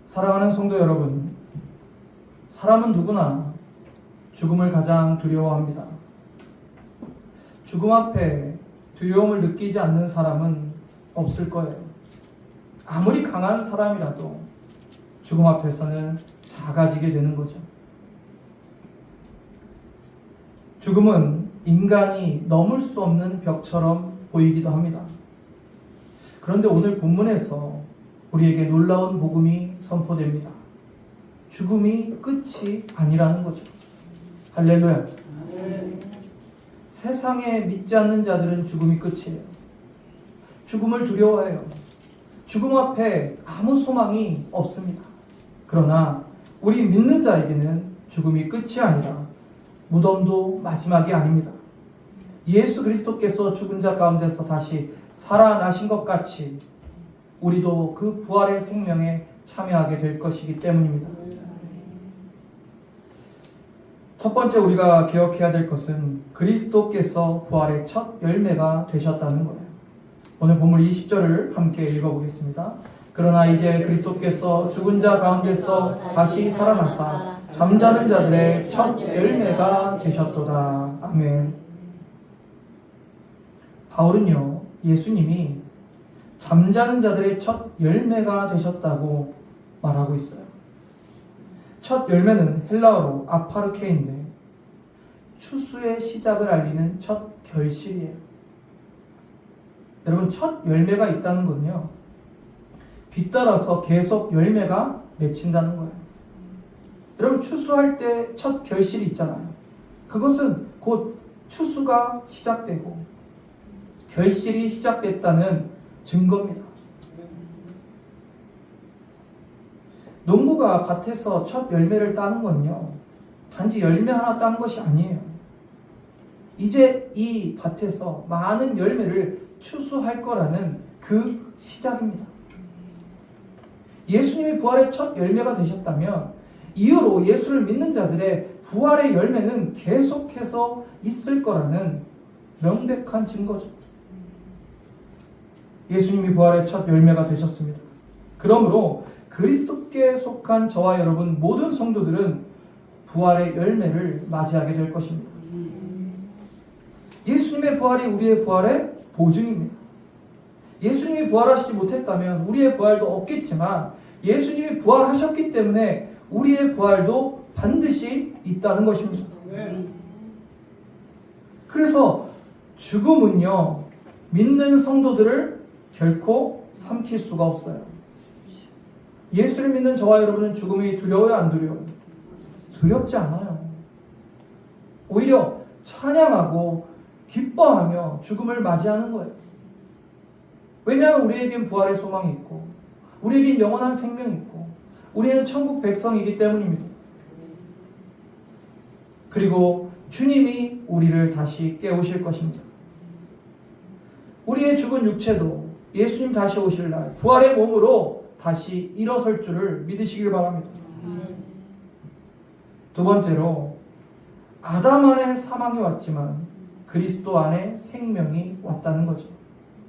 사랑하는 성도 여러분, 사람은 누구나 죽음을 가장 두려워합니다. 죽음 앞에 두려움을 느끼지 않는 사람은 없을 거예요. 아무리 강한 사람이라도 죽음 앞에서는 작아지게 되는 거죠. 죽음은 인간이 넘을 수 없는 벽처럼 보이기도 합니다. 그런데 오늘 본문에서 우리에게 놀라운 복음이 선포됩니다. 죽음이 끝이 아니라는 거죠. 할렐루야. 세상에 믿지 않는 자들은 죽음이 끝이에요. 죽음을 두려워해요. 죽음 앞에 아무 소망이 없습니다. 그러나 우리 믿는 자에게는 죽음이 끝이 아니라 무덤도 마지막이 아닙니다. 예수 그리스도께서 죽은 자 가운데서 다시 살아나신 것 같이 우리도 그 부활의 생명에 참여하게 될 것이기 때문입니다. 첫 번째 우리가 기억해야 될 것은 그리스도께서 부활의 첫 열매가 되셨다는 거예요. 오늘 본문 20절을 함께 읽어보겠습니다. 그러나 이제 그리스도께서 죽은 자 가운데서 다시 살아나사 잠자는 자들의 첫 열매가 되셨도다. 아멘. 바울은요, 예수님이 잠자는 자들의 첫 열매가 되셨다고 말하고 있어요. 첫 열매는 헬라어로 아파르케인데 추수의 시작을 알리는 첫 결실이에요. 여러분, 첫 열매가 있다는 건요, 뒤따라서 계속 열매가 맺힌다는 거예요. 여러분, 추수할 때 첫 결실이 있잖아요. 그것은 곧 추수가 시작되고 결실이 시작됐다는 증거입니다. 농부가 밭에서 첫 열매를 따는 건요, 단지 열매 하나 딴 것이 아니에요. 이제 이 밭에서 많은 열매를 추수할 거라는 그 시작입니다. 예수님이 부활의 첫 열매가 되셨다면 이후로 예수를 믿는 자들의 부활의 열매는 계속해서 있을 거라는 명백한 증거죠. 예수님이 부활의 첫 열매가 되셨습니다. 그러므로 그리스도께 속한 저와 여러분 모든 성도들은 부활의 열매를 맞이하게 될 것입니다. 예수님의 부활이 우리의 부활의 보증입니다. 예수님이 부활하시지 못했다면 우리의 부활도 없겠지만 예수님이 부활하셨기 때문에 우리의 부활도 반드시 있다는 것입니다. 그래서 죽음은요, 믿는 성도들을 결코 삼킬 수가 없어요. 예수를 믿는 저와 여러분은 죽음이 두려워요, 안 두려워요? 두렵지 않아요. 오히려 찬양하고 기뻐하며 죽음을 맞이하는 거예요. 왜냐하면 우리에겐 부활의 소망이 있고 우리에겐 영원한 생명이 있고 우리는 천국 백성이기 때문입니다. 그리고 주님이 우리를 다시 깨우실 것입니다. 우리의 죽은 육체도 예수님 다시 오실 날 부활의 몸으로 다시 일어설 줄을 믿으시길 바랍니다. 두 번째로, 아담 안에 사망이 왔지만 그리스도 안에 생명이 왔다는 거죠.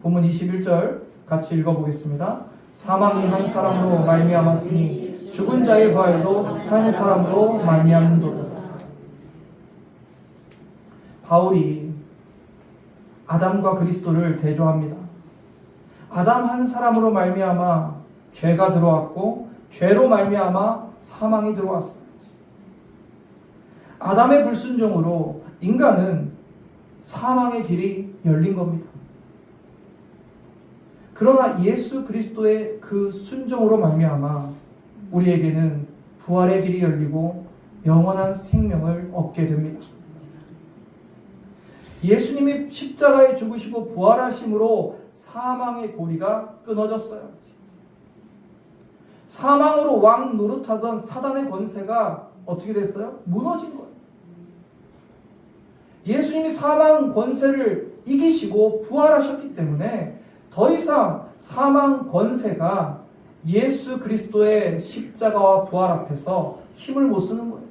본문 21절 같이 읽어보겠습니다. 사망이 한 사람으로 말미암았으니 죽은 자의 부활도 한 사람으로 말미암는도다. 바울이 아담과 그리스도를 대조합니다. 아담 한 사람으로 말미암아 죄가 들어왔고 죄로 말미암아 사망이 들어왔어요. 아담의 불순종으로 인간은 사망의 길이 열린 겁니다. 그러나 예수 그리스도의 그 순종으로 말미암아 우리에게는 부활의 길이 열리고 영원한 생명을 얻게 됩니다. 예수님이 십자가에 죽으시고 부활하심으로 사망의 고리가 끊어졌어요. 사망으로 왕 노릇하던 사단의 권세가 어떻게 됐어요? 무너진 거예요. 예수님이 사망 권세를 이기시고 부활하셨기 때문에 더 이상 사망 권세가 예수 그리스도의 십자가와 부활 앞에서 힘을 못 쓰는 거예요.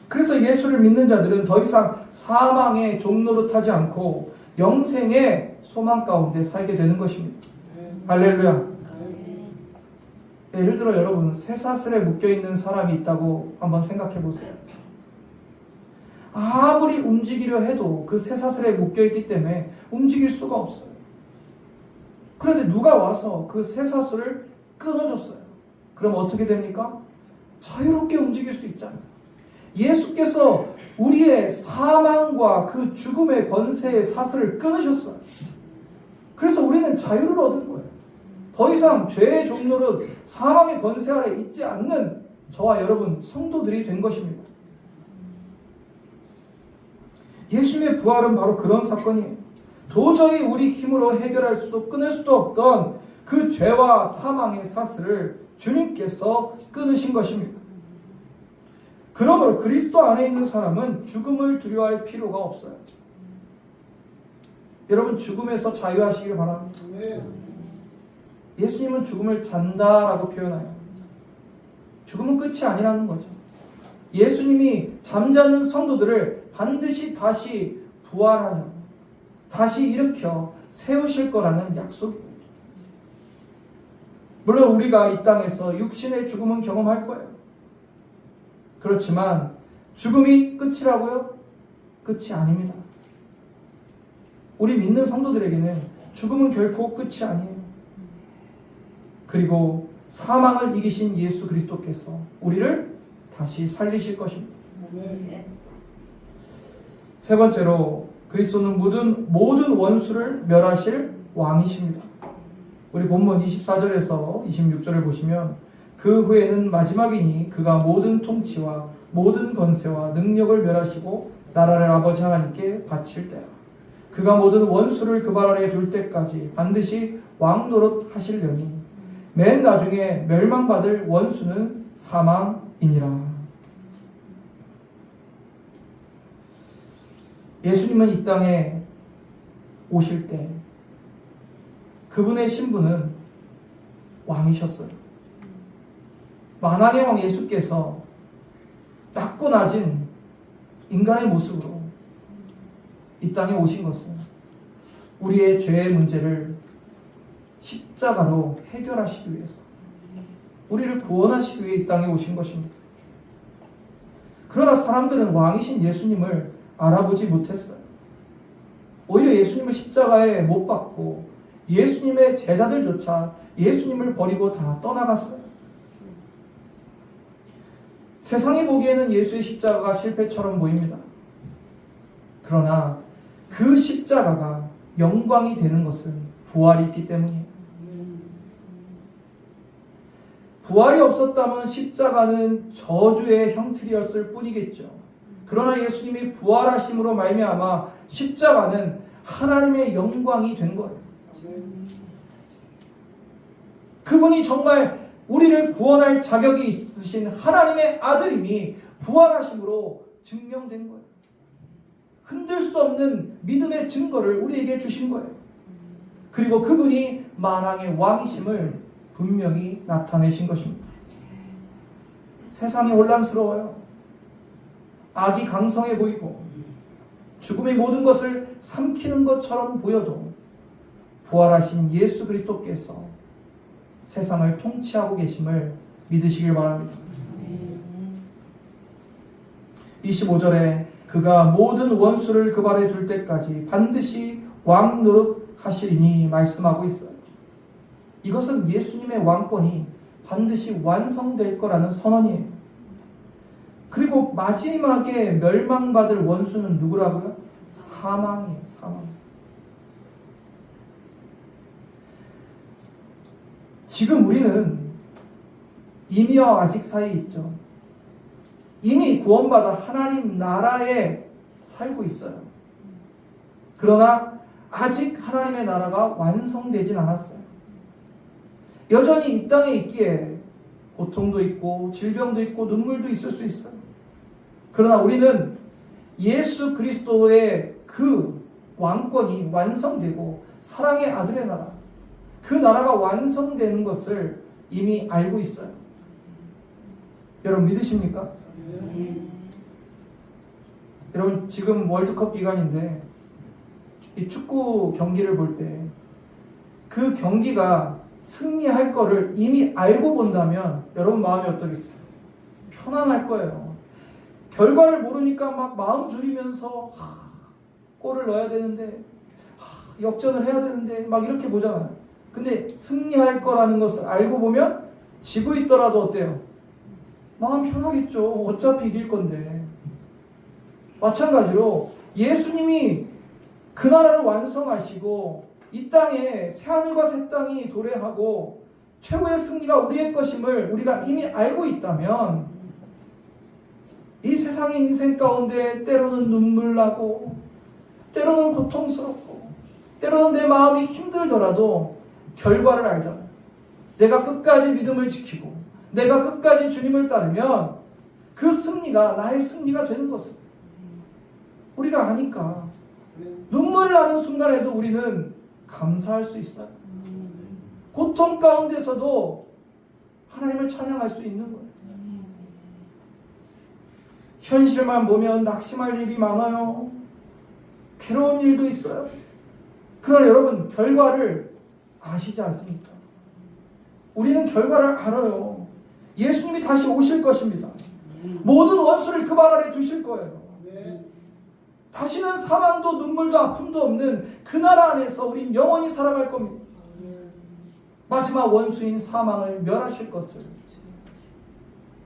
그래서 예수를 믿는 자들은 더 이상 사망의 종노릇하지 않고 영생의 소망 가운데 살게 되는 것입니다. 할렐루야. 예를 들어 여러분, 쇠사슬에 묶여있는 사람이 있다고 한번 생각해 보세요. 아무리 움직이려 해도 그 쇠사슬에 묶여있기 때문에 움직일 수가 없어요. 그런데 누가 와서 그 쇠사슬을 끊어줬어요. 그럼 어떻게 됩니까? 자유롭게 움직일 수 있잖아요. 예수께서 우리의 사망과 그 죽음의 권세의 사슬을 끊으셨어요. 그래서 우리는 자유를 얻은 거예요. 더 이상 죄의 종노릇, 사망의 권세 아래 있지 않는 저와 여러분 성도들이 된 것입니다. 예수님의 부활은 바로 그런 사건이에요. 도저히 우리 힘으로 해결할 수도 끊을 수도 없던 그 죄와 사망의 사슬을 주님께서 끊으신 것입니다. 그러므로 그리스도 안에 있는 사람은 죽음을 두려워할 필요가 없어요. 여러분, 죽음에서 자유하시기를 바랍니다. 예수님은 죽음을 잔다라고 표현해요. 죽음은 끝이 아니라는 거죠. 예수님이 잠자는 성도들을 반드시 다시 부활하여 다시 일으켜 세우실 거라는 약속입니다. 물론 우리가 이 땅에서 육신의 죽음은 경험할 거예요. 그렇지만 죽음이 끝이라고요? 끝이 아닙니다. 우리 믿는 성도들에게는 죽음은 결코 끝이 아니에요. 그리고 사망을 이기신 예수 그리스도께서 우리를 다시 살리실 것입니다. 세 번째로, 그리스도는 모든 원수를 멸하실 왕이십니다. 우리 본문 24절에서 26절을 보시면, 그 후에는 마지막이니 그가 모든 통치와 모든 권세와 능력을 멸하시고 나라를 아버지 하나님께 바칠 때라. 그가 모든 원수를 그 발 아래에 둘 때까지 반드시 왕 노릇 하시려니 맨 나중에 멸망받을 원수는 사망이니라. 예수님은 이 땅에 오실 때 그분의 신분은 왕이셨어요. 만왕의 왕 예수께서 낮고 낮은 인간의 모습으로 이 땅에 오신 것은 우리의 죄의 문제를 십자가로 해결하시기 위해서, 우리를 구원하시기 위해 이 땅에 오신 것입니다. 그러나 사람들은 왕이신 예수님을 알아보지 못했어요. 오히려 예수님을 십자가에 못 박고 예수님의 제자들조차 예수님을 버리고 다 떠나갔어요. 세상이 보기에는 예수의 십자가가 실패처럼 보입니다. 그러나 그 십자가가 영광이 되는 것은 부활이 있기 때문이에요. 부활이 없었다면 십자가는 저주의 형틀이었을 뿐이겠죠. 그러나 예수님이 부활하심으로 말미암아 십자가는 하나님의 영광이 된 거예요. 그분이 정말 우리를 구원할 자격이 있으신 하나님의 아들임이 부활하심으로 증명된 거예요. 흔들 수 없는 믿음의 증거를 우리에게 주신 거예요. 그리고 그분이 만왕의 왕이심을 분명히 나타내신 것입니다. 세상이 혼란스러워요. 악이 강성해 보이고 죽음의 모든 것을 삼키는 것처럼 보여도 부활하신 예수 그리스도께서 세상을 통치하고 계심을 믿으시길 바랍니다. 25절에 그가 모든 원수를 그 발에 둘 때까지 반드시 왕 노릇 하시리니 말씀하고 있어요. 이것은 예수님의 왕권이 반드시 완성될 거라는 선언이에요. 그리고 마지막에 멸망받을 원수는 누구라고요? 사망이에요. 사망. 지금 우리는 이미와 아직 사이에 있죠. 이미 구원받아 하나님 나라에 살고 있어요. 그러나 아직 하나님의 나라가 완성되진 않았어요. 여전히 이 땅에 있기에 고통도 있고 질병도 있고 눈물도 있을 수 있어요. 그러나 우리는 예수 그리스도의 그 왕권이 완성되고 사랑의 아들의 나라, 그 나라가 완성되는 것을 이미 알고 있어요. 여러분 믿으십니까? 여러분 지금 월드컵 기간인데 이 축구 경기를 볼 때 그 경기가 승리할 거를 이미 알고 본다면 여러분 마음이 어떠겠어요? 편안할 거예요. 결과를 모르니까 막 마음 졸이면서 골을 넣어야 되는데 역전을 해야 되는데 막 이렇게 보잖아요. 근데 승리할 거라는 것을 알고 보면 지고 있더라도 어때요? 마음 편하겠죠. 어차피 이길 건데. 마찬가지로 예수님이 그 나라를 완성하시고 이 땅에 새하늘과 새 땅이 도래하고 최고의 승리가 우리의 것임을 우리가 이미 알고 있다면 이 세상의 인생 가운데 때로는 눈물 나고 때로는 고통스럽고 때로는 내 마음이 힘들더라도 결과를 알잖아요. 내가 끝까지 믿음을 지키고 내가 끝까지 주님을 따르면 그 승리가 나의 승리가 되는 것을 우리가 아니까 눈물 나는 순간에도 우리는 감사할 수 있어요. 고통 가운데서도 하나님을 찬양할 수 있는 거예요. 현실만 보면 낙심할 일이 많아요. 괴로운 일도 있어요. 그러나 여러분 결과를 아시지 않습니까? 우리는 결과를 알아요. 예수님이 다시 오실 것입니다. 모든 원수를 그 발 아래 두실 거예요. 다시는 사망도 눈물도 아픔도 없는 그 나라 안에서 우린 영원히 살아갈 겁니다. 마지막 원수인 사망을 멸하실 것을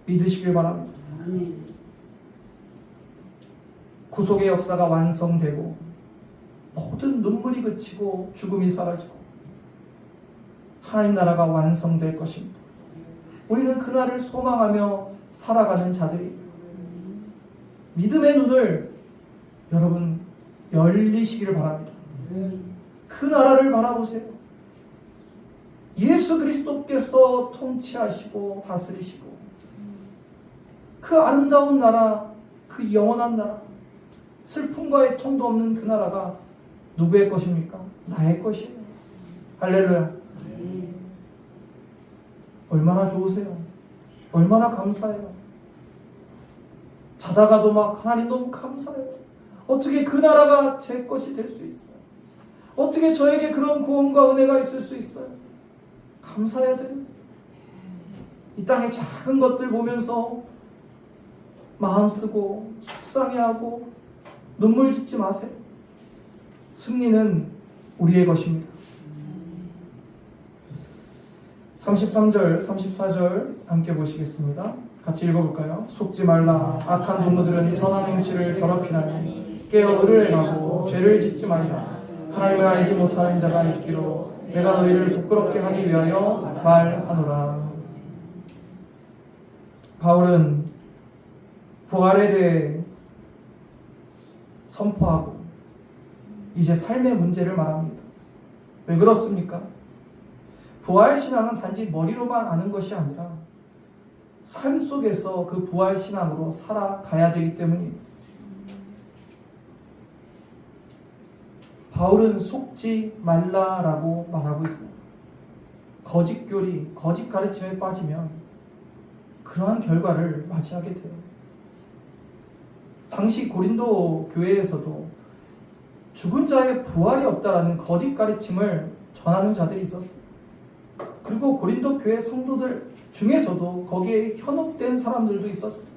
믿으시길 바랍니다. 구속의 역사가 완성되고 모든 눈물이 그치고 죽음이 사라지고 하나님 나라가 완성될 것입니다. 우리는 그날을 소망하며 살아가는 자들이 믿음의 눈을 여러분 열리시기를 바랍니다. 그 나라를 바라보세요. 예수 그리스도께서 통치하시고 다스리시고 그 아름다운 나라, 그 영원한 나라, 슬픔과 애통도 없는 그 나라가 누구의 것입니까? 나의 것이에요. 할렐루야. 얼마나 좋으세요? 얼마나 감사해요? 자다가도 막 하나님 너무 감사해요. 어떻게 그 나라가 제 것이 될 수 있어요? 어떻게 저에게 그런 구원과 은혜가 있을 수 있어요? 감사해야 됩니다. 이 땅의 작은 것들 보면서 마음 쓰고 속상해하고 눈물 짓지 마세요. 승리는 우리의 것입니다. 33절, 34절 함께 보시겠습니다. 같이 읽어볼까요? 속지 말라. 악한 동무들은 선한 행실을 더럽히나니 깨어 의를 행하고 죄를 짓지 말라. 하나님을 알지 못하는 자가 있기로 내가 너희를 부끄럽게 하기 위하여 말하노라. 바울은 부활에 대해 선포하고 이제 삶의 문제를 말합니다. 왜 그렇습니까? 부활신앙은 단지 머리로만 아는 것이 아니라 삶 속에서 그 부활신앙으로 살아가야 되기 때문입니다. 바울은 속지 말라라고 말하고 있어요. 거짓 교리, 거짓 가르침에 빠지면 그러한 결과를 맞이하게 돼요. 당시 고린도 교회에서도 죽은 자의 부활이 없다라는 거짓 가르침을 전하는 자들이 있었어요. 그리고 고린도 교회 성도들 중에서도 거기에 현혹된 사람들도 있었어요.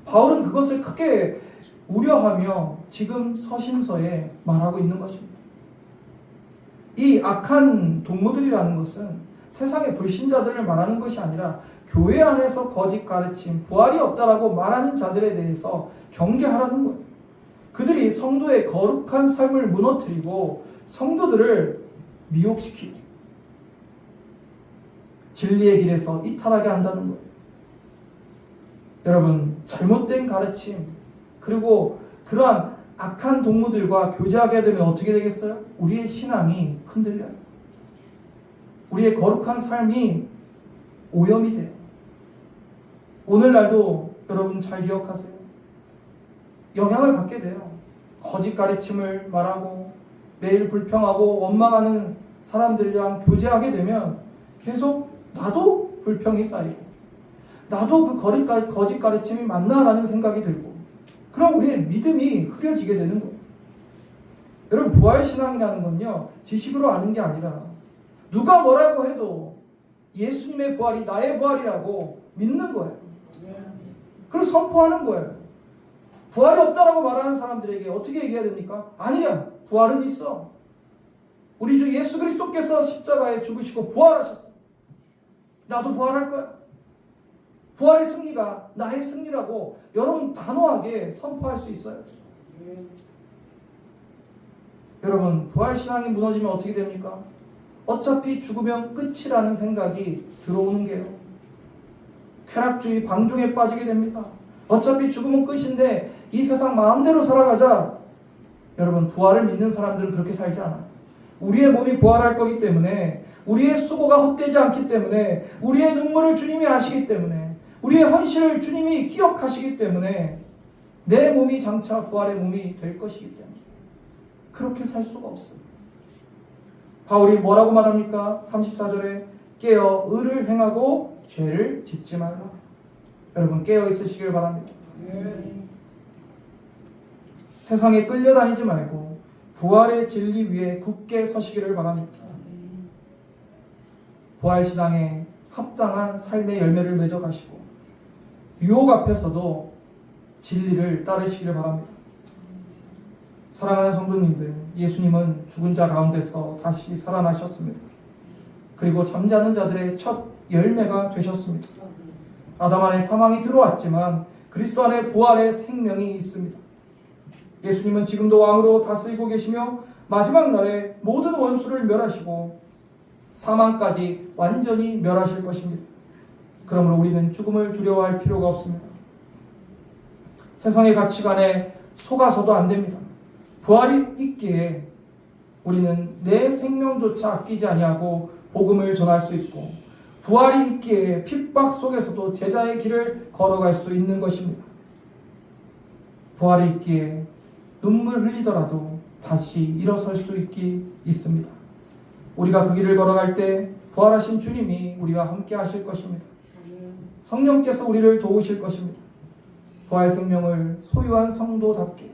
바울은 그것을 크게 우려하며 지금 서신서에 말하고 있는 것입니다. 이 악한 동무들이라는 것은 세상의 불신자들을 말하는 것이 아니라 교회 안에서 거짓 가르침, 부활이 없다라고 말하는 자들에 대해서 경계하라는 거예요. 그들이 성도의 거룩한 삶을 무너뜨리고 성도들을 미혹시키고 진리의 길에서 이탈하게 한다는 거예요. 여러분, 잘못된 가르침 그리고 그러한 악한 동무들과 교제하게 되면 어떻게 되겠어요? 우리의 신앙이 흔들려요. 우리의 거룩한 삶이 오염이 돼요. 오늘날도 여러분 잘 기억하세요. 영향을 받게 돼요. 거짓 가르침을 말하고 매일 불평하고 원망하는 사람들이랑 교제하게 되면 계속 나도 불평이 쌓이고 나도 그 거짓 가르침이 맞나라는 생각이 들고 그럼 우리의 믿음이 흐려지게 되는 거예요. 여러분 부활신앙이라는 건요 지식으로 아는 게 아니라 누가 뭐라고 해도 예수님의 부활이 나의 부활이라고 믿는 거예요. 그걸 선포하는 거예요. 부활이 없다라고 말하는 사람들에게 어떻게 얘기해야 됩니까? 아니야, 부활은 있어. 우리 주 예수 그리스도께서 십자가에 죽으시고 부활하셨어. 나도 부활할 거야. 부활의 승리가 나의 승리라고 여러분 단호하게 선포할 수 있어요. 여러분, 부활신앙이 무너지면 어떻게 됩니까? 어차피 죽으면 끝이라는 생각이 들어오는 게요. 쾌락주의, 방종에 빠지게 됩니다. 어차피 죽으면 끝인데 이 세상 마음대로 살아가자. 여러분, 부활을 믿는 사람들은 그렇게 살지 않아요. 우리의 몸이 부활할 거기 때문에, 우리의 수고가 헛되지 않기 때문에, 우리의 눈물을 주님이 아시기 때문에, 우리의 헌신을 주님이 기억하시기 때문에 내 몸이 장차 부활의 몸이 될 것이기 때문에 그렇게 살 수가 없어요. 바울이 뭐라고 말합니까? 34절에 깨어 의를 행하고 죄를 짓지 말라. 여러분, 깨어 있으시길 바랍니다. 세상에 끌려다니지 말고 부활의 진리 위에 굳게 서시기를 바랍니다. 부활신앙에 합당한 삶의 열매를 맺어가시고 유혹 앞에서도 진리를 따르시기를 바랍니다. 사랑하는 성도님들, 예수님은 죽은 자 가운데서 다시 살아나셨습니다. 그리고 잠자는 자들의 첫 열매가 되셨습니다. 아담 안에 사망이 들어왔지만 그리스도 안에 부활의 생명이 있습니다. 예수님은 지금도 왕으로 다스리고 계시며 마지막 날에 모든 원수를 멸하시고 사망까지 완전히 멸하실 것입니다. 그러므로 우리는 죽음을 두려워할 필요가 없습니다. 세상의 가치관에 속아서도 안 됩니다. 부활이 있기에 우리는 내 생명조차 아끼지 아니하고 복음을 전할 수 있고, 부활이 있기에 핍박 속에서도 제자의 길을 걸어갈 수 있는 것입니다. 부활이 있기에 눈물 흘리더라도 다시 일어설 수 있습니다. 우리가 그 길을 걸어갈 때 부활하신 주님이 우리와 함께 하실 것입니다. 성령께서 우리를 도우실 것입니다. 부활 생명을 소유한 성도답게,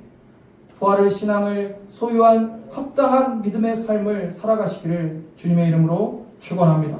부활의 신앙을 소유한 합당한 믿음의 삶을 살아가시기를 주님의 이름으로 축원합니다.